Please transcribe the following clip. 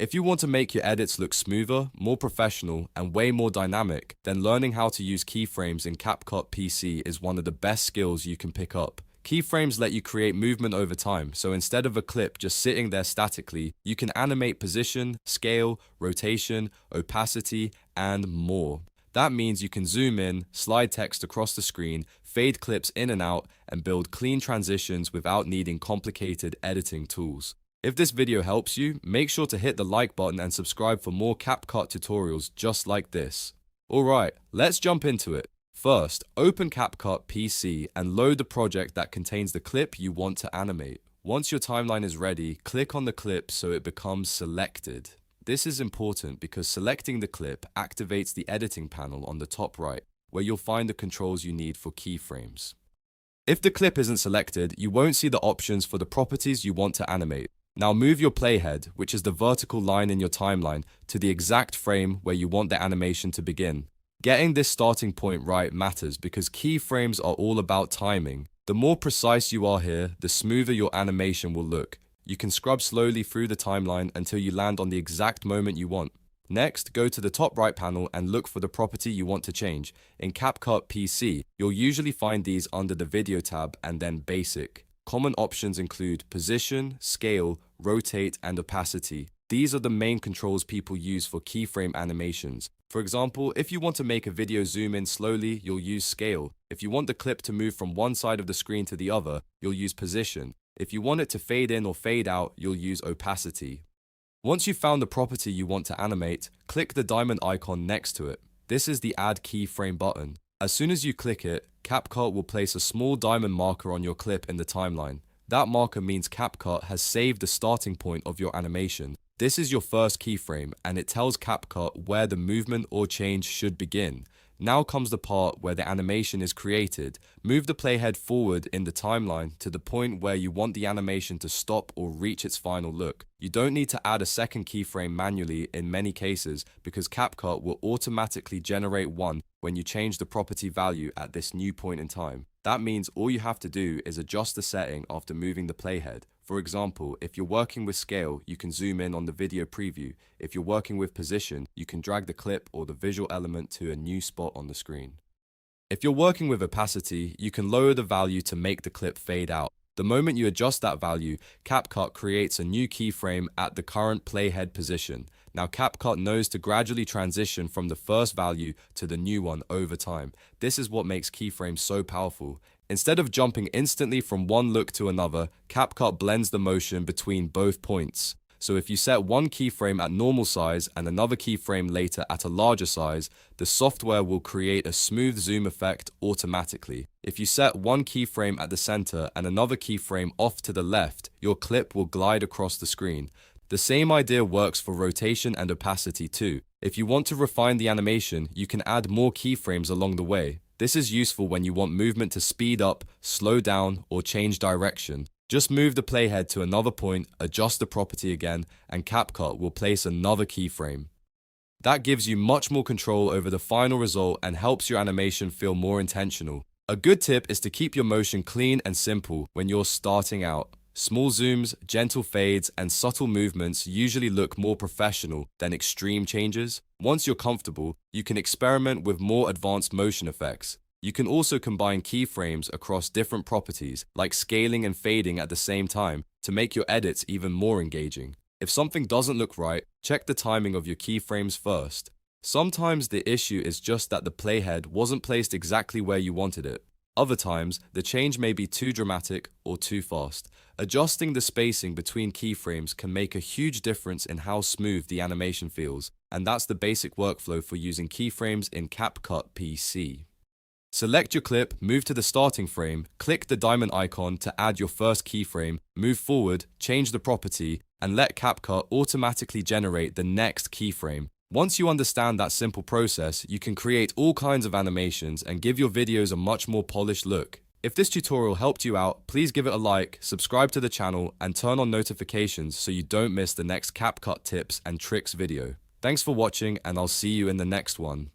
If you want to make your edits look smoother, more professional, and way more dynamic, then learning how to use keyframes in CapCut PC is one of the best skills you can pick up. Keyframes let you create movement over time, so instead of a clip just sitting there statically, you can animate position, scale, rotation, opacity, and more. That means you can zoom in, slide text across the screen, fade clips in and out, and build clean transitions without needing complicated editing tools. If this video helps you, make sure to hit the like button and subscribe for more CapCut tutorials just like this. Alright, let's jump into it. First, open CapCut PC and load the project that contains the clip you want to animate. Once your timeline is ready, click on the clip so it becomes selected. This is important because selecting the clip activates the editing panel on the top right, where you'll find the controls you need for keyframes. If the clip isn't selected, you won't see the options for the properties you want to animate. Now move your playhead, which is the vertical line in your timeline, to the exact frame where you want the animation to begin. Getting this starting point right matters because keyframes are all about timing. The more precise you are here, the smoother your animation will look. You can scrub slowly through the timeline until you land on the exact moment you want. Next, go to the top right panel and look for the property you want to change. In CapCut PC, you'll usually find these under the Video tab and then Basic. Common options include position, scale, rotate, and opacity. These are the main controls people use for keyframe animations. For example, if you want to make a video zoom in slowly, you'll use scale. If you want the clip to move from one side of the screen to the other, you'll use position. If you want it to fade in or fade out, you'll use opacity. Once you've found the property you want to animate, click the diamond icon next to it. This is the Add Keyframe button. As soon as you click it, CapCut will place a small diamond marker on your clip in the timeline. That marker means CapCut has saved the starting point of your animation. This is your first keyframe, and it tells CapCut where the movement or change should begin. Now comes the part where the animation is created. Move the playhead forward in the timeline to the point where you want the animation to stop or reach its final look. You don't need to add a second keyframe manually in many cases because CapCut will automatically generate one when you change the property value at this new point in time. That means all you have to do is adjust the setting after moving the playhead. For example, if you're working with scale, you can zoom in on the video preview. If you're working with position, you can drag the clip or the visual element to a new spot on the screen. If you're working with opacity, you can lower the value to make the clip fade out. The moment you adjust that value, CapCut creates a new keyframe at the current playhead position. Now CapCut knows to gradually transition from the first value to the new one over time. This is what makes keyframes so powerful. Instead of jumping instantly from one look to another, CapCut blends the motion between both points. So if you set one keyframe at normal size and another keyframe later at a larger size, the software will create a smooth zoom effect automatically. If you set one keyframe at the center and another keyframe off to the left, your clip will glide across the screen. The same idea works for rotation and opacity too. If you want to refine the animation, you can add more keyframes along the way. This is useful when you want movement to speed up, slow down, or change direction. Just move the playhead to another point, adjust the property again, and CapCut will place another keyframe. That gives you much more control over the final result and helps your animation feel more intentional. A good tip is to keep your motion clean and simple when you're starting out. Small zooms, gentle fades, and subtle movements usually look more professional than extreme changes. Once you're comfortable, you can experiment with more advanced motion effects. You can also combine keyframes across different properties, like scaling and fading at the same time, to make your edits even more engaging. If something doesn't look right, check the timing of your keyframes first. Sometimes the issue is just that the playhead wasn't placed exactly where you wanted it. Other times, the change may be too dramatic or too fast. Adjusting the spacing between keyframes can make a huge difference in how smooth the animation feels, and that's the basic workflow for using keyframes in CapCut PC. Select your clip, move to the starting frame, click the diamond icon to add your first keyframe, move forward, change the property, and let CapCut automatically generate the next keyframe. Once you understand that simple process, you can create all kinds of animations and give your videos a much more polished look. If this tutorial helped you out, please give it a like, subscribe to the channel, and turn on notifications so you don't miss the next CapCut tips and tricks video. Thanks for watching, and I'll see you in the next one.